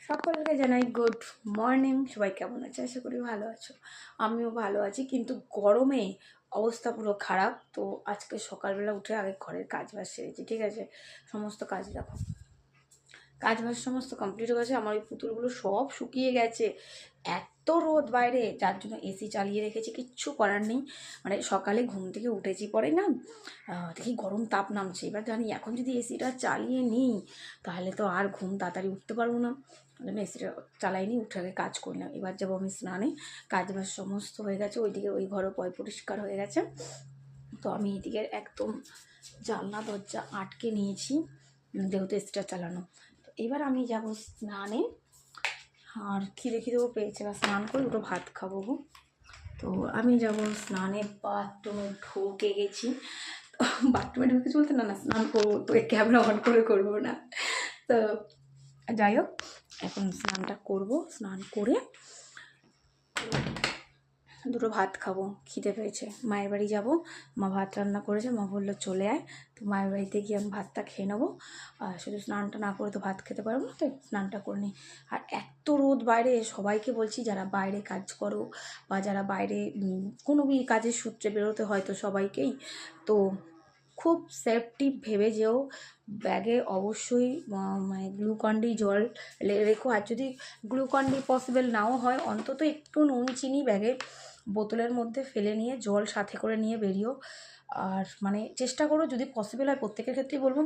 সকলকে জানাই good morning. সবাই কেমন আছে? আশা করি ভালো আছো। আমিও ভালো আছি, কিন্তু গরমে অবস্থা পুরো খারাপ। তো আজকে সকালবেলা উঠে আগে ঘরের কাজ বাজ সেরেছি, ঠিক আছে? সমস্ত কাজ দেখো, কাজ বাজ সমস্ত কমপ্লিট হয়ে গেছে। আমার ওই পুতুলগুলো সব শুকিয়ে গেছে, এত রোদ বাইরে, যার জন্য এসি চালিয়ে রেখেছি, কিচ্ছু করার নেই। মানে সকালে ঘুম থেকে উঠেছি, পরে না দেখি গরম তাপ নামছে। এবার জানি এখন যদি এসিটা চালিয়ে নিই তাহলে তো আর ঘুম তাড়াতাড়ি উঠতে পারবো না। ওই জন্য এসিটা চালাইনি, উঠে আগে কাজ করলাম। এবার যাবো আমি স্নানে। কাজ বাজ সমস্ত হয়ে গেছে, ওইদিকে ওই ঘরও পরিষ্কার হয়ে গেছে। তো আমি এদিকে একদম জানলা দরজা আটকে নিয়েছি, যেহেতু এসিটা চালানো। তো এবার আমি যাব স্নানে। আর খিদে খিদেও পেয়েছে, বা স্নান করে দুটো ভাত খাবো। তো আমি যাব স্নানে। বাথরুমে ঢুকে গেছি। বাথরুমে ঢুকে চলতে না স্নান করবো, তো ক্যামেরা অন করে করবো না। তো যাই হোক, এখন স্নানটা করব। স্নান করে দুটো ভাত খাবো, খিদে পেয়েছে। মায়ের বাড়ি যাব, মা ভাত রান্না করেছে, মা বললো চলে আয়। তো মায়ের বাড়িতে গিয়ে আমি ভাতটা খেয়ে নেবো। আর শুধু স্নানটা না করে তো ভাত খেতে পারবো না, তো স্নানটা করে নিই। আর এত রোদ বাইরে, সবাইকে বলছি যারা বাইরে কাজ করো বা যারা বাইরে কোনো কাজের সূত্রে বেরোতে হয়, তো সবাইকেই তো খুব সেফটি ভেবে যেও। ব্যাগে অবশ্যই মানে গ্লুকন-ডি জল রেখো। আর যদি গ্লুকন-ডি পসিবল নাও হয়, অন্তত একটু নুন চিনি ব্যাগে বোতলের মধ্যে ফেলে নিয়ে জল সাথে করে নিয়ে বেরিও। আর মানে চেষ্টা করো, যদি পসিবল হয়, প্রত্যেকের ক্ষেত্রেই বলবো,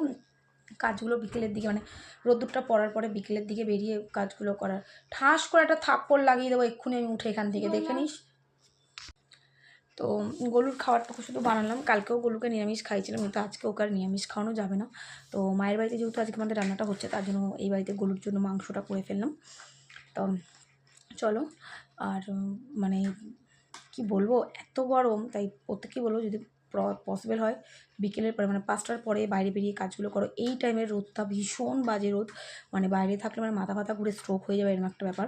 কাজগুলো বিকেলের দিকে, মানে রোদ্দুরটা পড়ার পরে বিকেলের দিকে বেরিয়ে কাজগুলো করার। ঠাস করে একটা থাপ্পড় লাগিয়ে দেবো এক্ষুনি আমি উঠে এখান থেকে, দেখে নিস। তো গলুর খাবারটুকু শুধু বানালাম। কালকেও গলুকে নিরামিষ খাইছিলাম, কিন্তু আজকে ওকে আর নিরামিষ খাওয়ানো যাবে না। তো মায়ের বাড়িতে যেহেতু আজকে আমাদের রান্নাটা হচ্ছে, তার জন্য এই বাড়িতে গলুর জন্য মাংসটা করে ফেললাম। তো চলো। আর মানে কি বলবো, এত গরম, তাই প্রত্যেকেই বলবো যদি পসিবল হয় বিকেলের পরে, মানে 5টার পরে বাইরে বেরিয়ে কাজগুলো করো। এই টাইমের রোদটা ভীষণ বাজে রোদ, মানে বাইরে থাকলে মানে মাথা ব্যথা ঘুরে স্ট্রোক হয়ে যাবে, এরকম একটা ব্যাপার।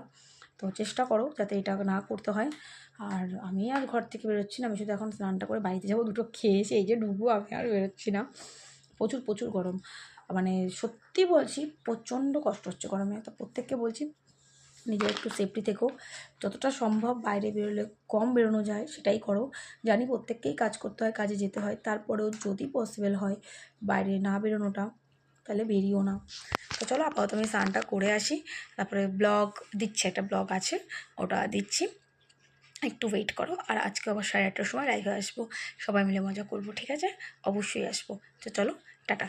তো চেষ্টা করো যাতে এটা না করতে হয়। আর আমি আর ঘর থেকে বেরোচ্ছি না, আমি শুধু এখন স্নানটা করে বাড়িতে যাবো, দুটো খেয়ে এসে এই যে ডুবো, আমি আর বেরোচ্ছি না। প্রচুর প্রচুর গরম, মানে সত্যি বলছি প্রচণ্ড কষ্ট হচ্ছে গরমে। তো প্রত্যেককে বলছি নিজের একটু সেফটি থেকো, যতটা সম্ভব বাইরে বেরোলে কম বেরোনো যায় সেটাই করো। জানি প্রত্যেককেই কাজ করতে হয়, কাজে যেতে হয়, তারপরেও যদি পসিবল হয় বাইরে না বেরোনোটা, তাহলে বেরিও না। তো চলো আপাতত আমি স্নানটা করে আসি, তারপরে ব্লগ দিচ্ছি, একটা ব্লগ আছে ওটা দিচ্ছি, একটু ওয়েট করো। আর আজকে আবার 8:30টার সময় লাইভে আসবো, সবাই মিলে মজা করবো, ঠিক আছে? অবশ্যই আসবো। তো চলো, টাটা।